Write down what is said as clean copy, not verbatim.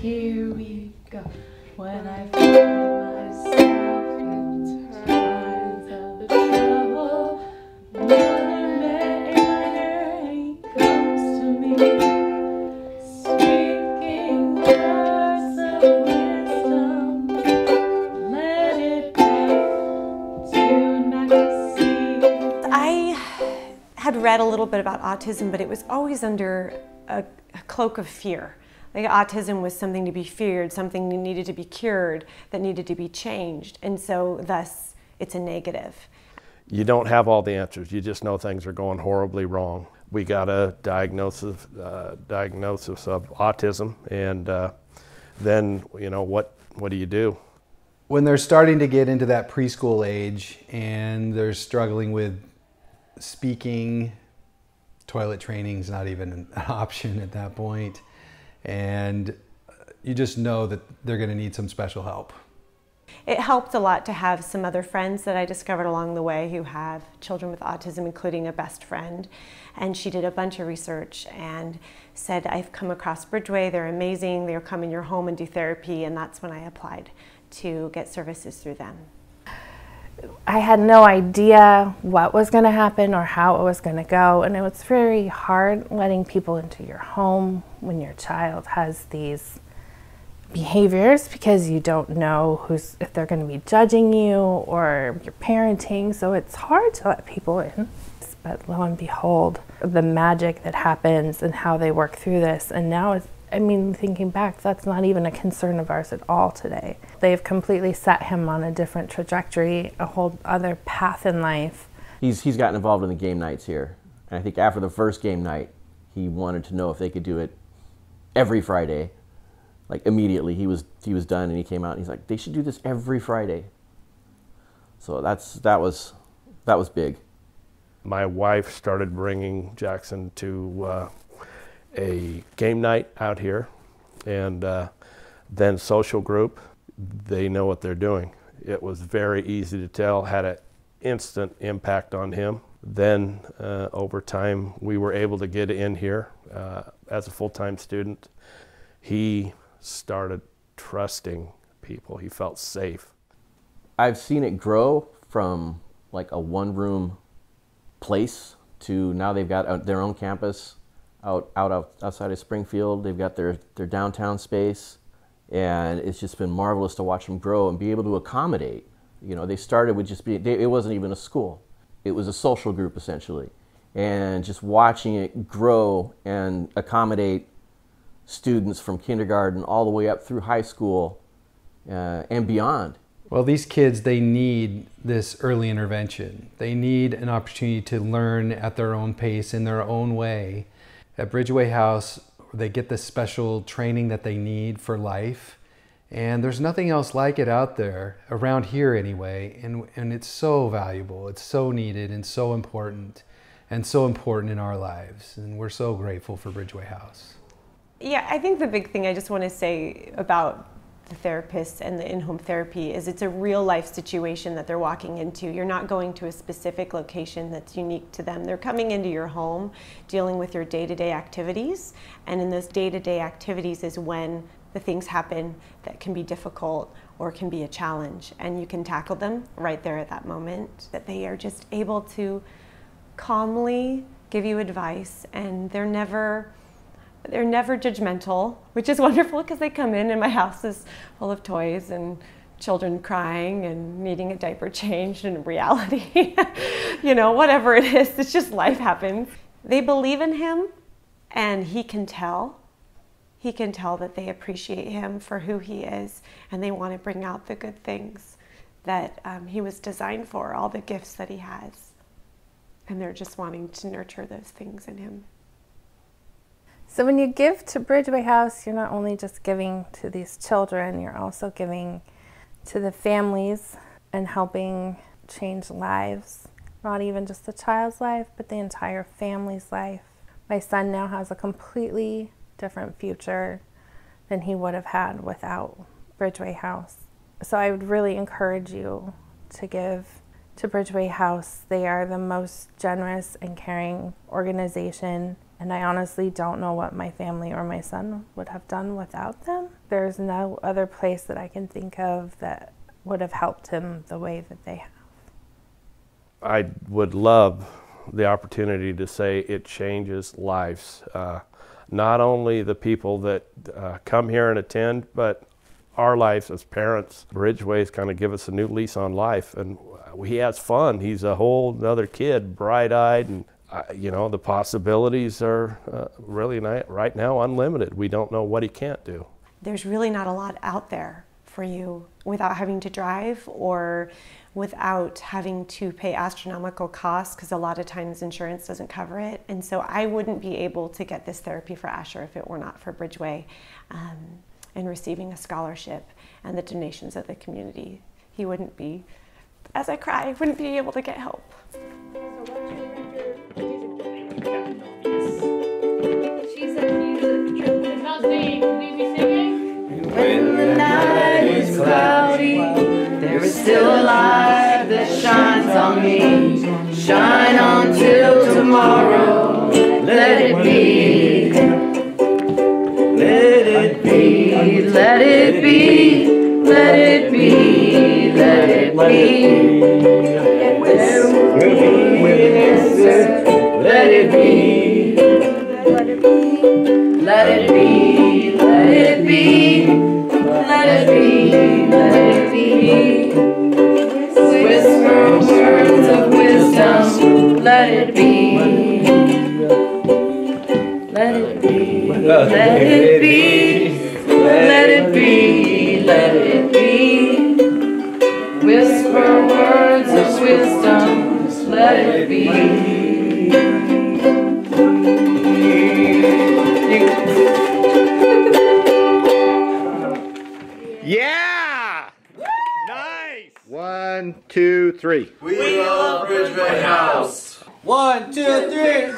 Here we go. When I find myself in times of trouble, Mother Mary comes to me, speaking words of wisdom. Let it be tuned back to see. I had read a little bit about autism, but it was always under a cloak of fear. Like autism was something to be feared, something that needed to be cured, that needed to be changed, and so thus it's a negative. You don't have all the answers, you just know things are going horribly wrong. We got a diagnosis of autism, and then, you know, what do you do? When they're starting to get into that preschool age and they're struggling with speaking, toilet training is not even an option at that point. And you just know that they're going to need some special help. It helped a lot to have some other friends that I discovered along the way who have children with autism, including a best friend. And she did a bunch of research and said, I've come across Bridgeway, they're amazing, they'll come in your home and do therapy, and that's when I applied to get services through them. I had no idea what was going to happen or how it was going to go, and it was very hard letting people into your home when your child has these behaviors, because you don't know if they're going to be judging you or you're parenting, so it's hard to let people in. But lo and behold, the magic that happens and how they work through this, and now it's, I mean, thinking back, that's not even a concern of ours at all today. They've completely set him on a different trajectory, a whole other path in life. He's gotten involved in the game nights here. And I think after the first game night, he wanted to know if they could do it every Friday. Like immediately, he was done and he came out and he's like, they should do this every Friday. So that was big. My wife started bringing Jackson to a game night out here, and then social group. They know what they're doing. It was very easy to tell, had an instant impact on him. Then over time, we were able to get in here as a full-time student. He started trusting people. He felt safe. I've seen it grow from like a one-room place to now they've got their own campus outside of Springfield. They've got their downtown space, and it's just been marvelous to watch them grow and be able to accommodate. You know, they started with just being, it wasn't even a school. It was a social group essentially. And just watching it grow and accommodate students from kindergarten all the way up through high school and beyond. Well, these kids, they need this early intervention. They need an opportunity to learn at their own pace, in their own way. At Bridgeway House, they get this special training that they need for life. And there's nothing else like it out there, around here anyway. And it's so valuable, it's so needed and so important in our lives. And we're so grateful for Bridgeway House. Yeah, I think the big thing I just want to say about the therapists and the in-home therapy is it's a real life situation that they're walking into. You're not going to a specific location that's unique to them. They're coming into your home, dealing with your day-to-day activities, and in those day-to-day activities is when the things happen that can be difficult or can be a challenge, and you can tackle them right there at that moment. That they are just able to calmly give you advice, and they're never judgmental, which is wonderful because they come in and my house is full of toys and children crying and needing a diaper changed, and in reality, you know, whatever it is, it's just life happens. They believe in him, and he can tell that they appreciate him for who he is, and they want to bring out the good things that he was designed for, all the gifts that he has. And they're just wanting to nurture those things in him. So when you give to Bridgeway House, you're not only just giving to these children, you're also giving to the families and helping change lives. Not even just the child's life, but the entire family's life. My son now has a completely different future than he would have had without Bridgeway House. So I would really encourage you to give to Bridgeway House. They are the most generous and caring organization And I honestly don't know what my family or my son would have done without them. There's no other place that I can think of that would have helped him the way that they have. I would love the opportunity to say it changes lives. Not only the people that come here and attend, but our lives as parents. Bridgeway's kind of give us a new lease on life, and he has fun. He's a whole other kid, bright-eyed, and you know, the possibilities are really right now unlimited. We don't know what he can't do. There's really not a lot out there for you without having to drive or without having to pay astronomical costs, because a lot of times insurance doesn't cover it. And so I wouldn't be able to get this therapy for Asher if it were not for Bridgeway and receiving a scholarship and the donations of the community. He wouldn't be, as I cry, wouldn't be able to get help. When the night is cloudy, there is still a light that shines on me. Shine on till tomorrow. Let it be. Let it be. Let it be. Let it be. Let it be. Let it be. Let it be. Let it be. Let it be. Let it be. Let it be. Whisper words of wisdom. Let it be. Let it be. Let it be. Let it be. Let it be. Whisper words of wisdom. Let it be. Yeah! Nice! 1, 2, 3. We love Bridgeway House. 1, 2, 3.